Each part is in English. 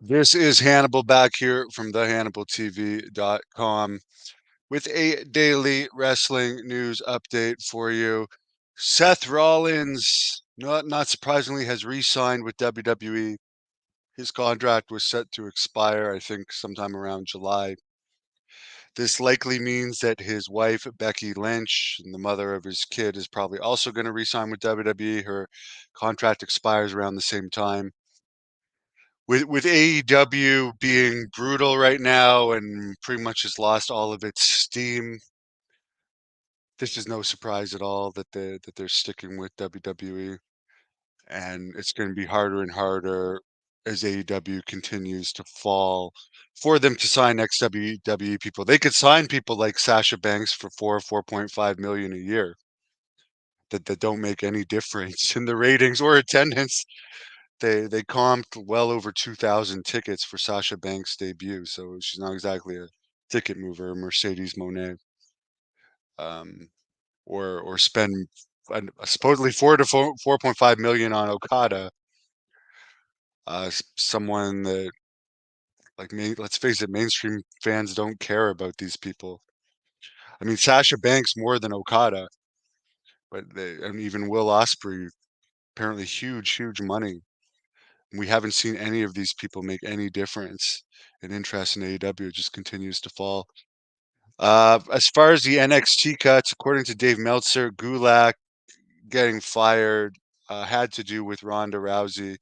This is Hannibal back here from thehannibaltv.com with a daily wrestling news update for you. Seth Rollins, not surprisingly, has re-signed with WWE. His contract was set to expire, I think, sometime around July. This likely means that his wife, Becky Lynch, and the mother of his kid, is probably also going to re-sign with WWE. Her contract expires around the same time. With AEW being brutal right now and pretty much has lost all of its steam, this is no surprise at all that they're sticking with WWE, and it's going to be harder and harder as AEW continues to fall for them to sign ex-WWE people. They could sign people like Sasha Banks for 4.5 million a year that don't make any difference in the ratings or attendance. They comped well over 2,000 tickets for Sasha Banks' debut, so she's not exactly a ticket mover, Mercedes Moné, um, or spend supposedly 4.5 million on Okada, someone that let's face it, mainstream fans don't care about these people. I mean, Sasha Banks more than Okada, but and even Will Ospreay, apparently huge money. We haven't seen any of these people make any difference, and interest in AEW just continues to fall. As far as the NXT cuts, according to Dave Meltzer, Gulak getting fired had to do with Ronda Rousey,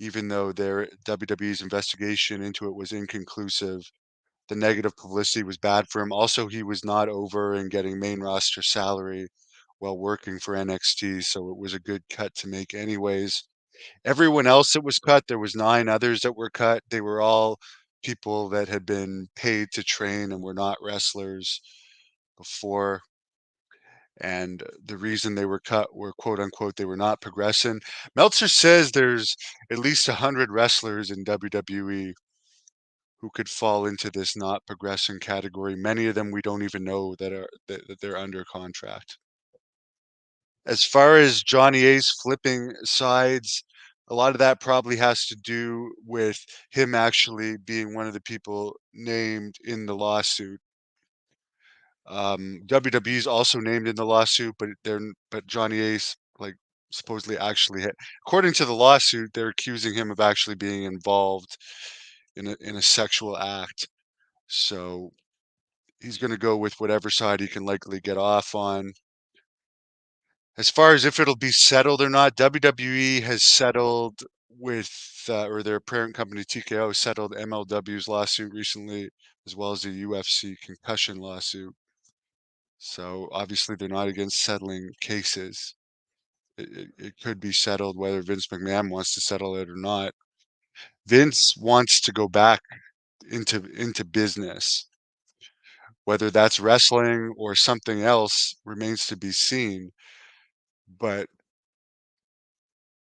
even though their WWE's investigation into it was inconclusive. The negative publicity was bad for him. Also, he was not over and getting main roster salary while working for NXT, so it was a good cut to make anyways. Everyone else that was cut, there was 9 others that were cut. They were all people that had been paid to train and were not wrestlers before. And the reason they were cut were quote unquote they were not progressing. Meltzer says there's at least 100 wrestlers in WWE who could fall into this not progressing category. Many of them we don't even know that they're under contract. As far as Johnny Ace flipping sides, a lot of that probably has to do with him actually being one of the people named in the lawsuit. WWE's also named in the lawsuit, but Johnny Ace supposedly actually according to the lawsuit, they're accusing him of actually being involved in a sexual act. So he's going to go with whatever side he can likely get off on. As far as if it'll be settled or not, WWE has settled with, or their parent company TKO settled MLW's lawsuit recently, as well as the UFC concussion lawsuit. So obviously they're not against settling cases. It could be settled whether Vince McMahon wants to settle it or not. Vince wants to go back into business. Whether that's wrestling or something else remains to be seen. But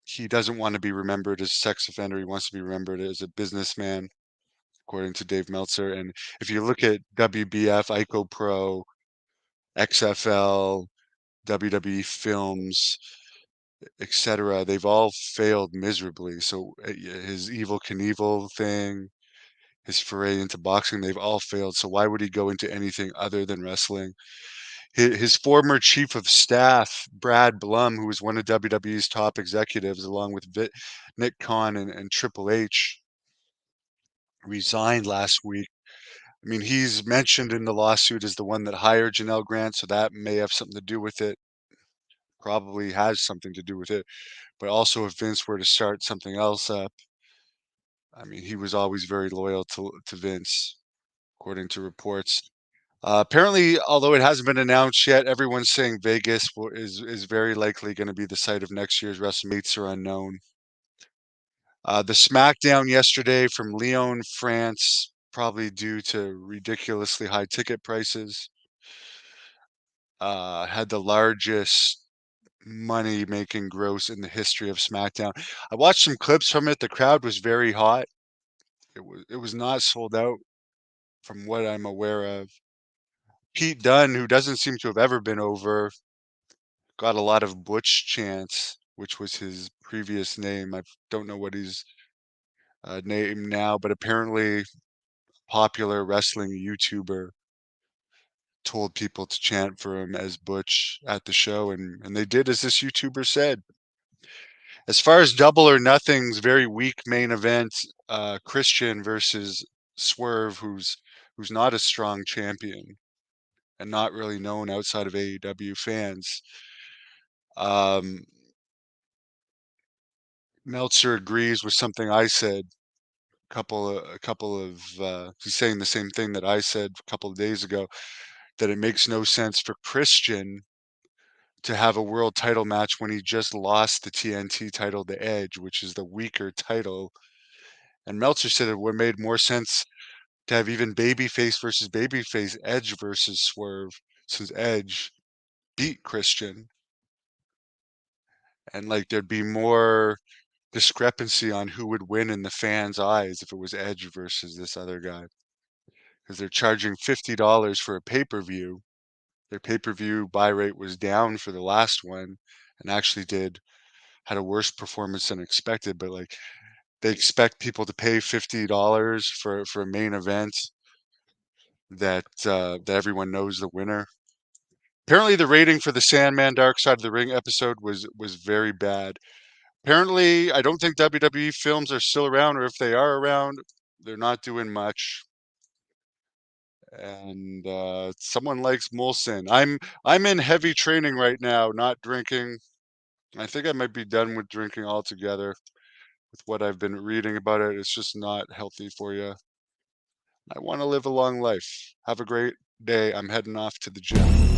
he doesn't want to be remembered as a sex offender. He wants to be remembered as a businessman, according to Dave Meltzer. And if you look at WBF, ICO Pro, XFL, WWE Films, etc., they've all failed miserably. So his Evil Knievel thing, his foray into boxing, they've all failed. So why would he go into anything other than wrestling? His former chief of staff, Brad Blum, who was one of WWE's top executives, along with Nick Khan and Triple H, resigned last week. I mean, he's mentioned in the lawsuit as the one that hired Janelle Grant, so that may have something to do with it. Probably has something to do with it. But also, if Vince were to start something else up, I mean, he was always very loyal to Vince, according to reports. Apparently, although it hasn't been announced yet, everyone's saying Vegas is very likely going to be the site of next year's WrestleMania. Dates are unknown. The SmackDown yesterday from Lyon, France, probably due to ridiculously high ticket prices, had the largest money making gross in the history of SmackDown. I watched some clips from it. The crowd was very hot. It was not sold out from what I'm aware of. Pete Dunne, who doesn't seem to have ever been over, got a lot of Butch chants, which was his previous name. I don't know what he's name now, but apparently popular wrestling YouTuber told people to chant for him as Butch at the show, and they did as this YouTuber said. As far as Double or Nothing's very weak main event, Christian versus Swerve, who's not a strong champion and not really known outside of AEW fans. Um, Meltzer agrees with something I said. He's saying the same thing that I said a couple of days ago, that it makes no sense for Christian to have a world title match when he just lost the TNT title to Edge, which is the weaker title. And Meltzer said it would have made more sense to have even babyface versus babyface, Edge versus Swerve, since Edge beat Christian. And like there'd be more discrepancy on who would win in the fans' eyes if it was Edge versus this other guy. Because they're charging $50 for a pay-per-view. Their pay-per-view buy rate was down for the last one and actually had a worse performance than expected, but like they expect people to pay $50 for a main event that everyone knows the winner. Apparently the rating for the Sandman Dark Side of the Ring episode was very bad. Apparently, I don't think WWE films are still around, or if they are around, they're not doing much. And someone likes Molson. I'm in heavy training right now, not drinking. I think I might be done with drinking altogether with what I've been reading about it. It's just not healthy for you. I want to live a long life. Have a great day. I'm heading off to the gym.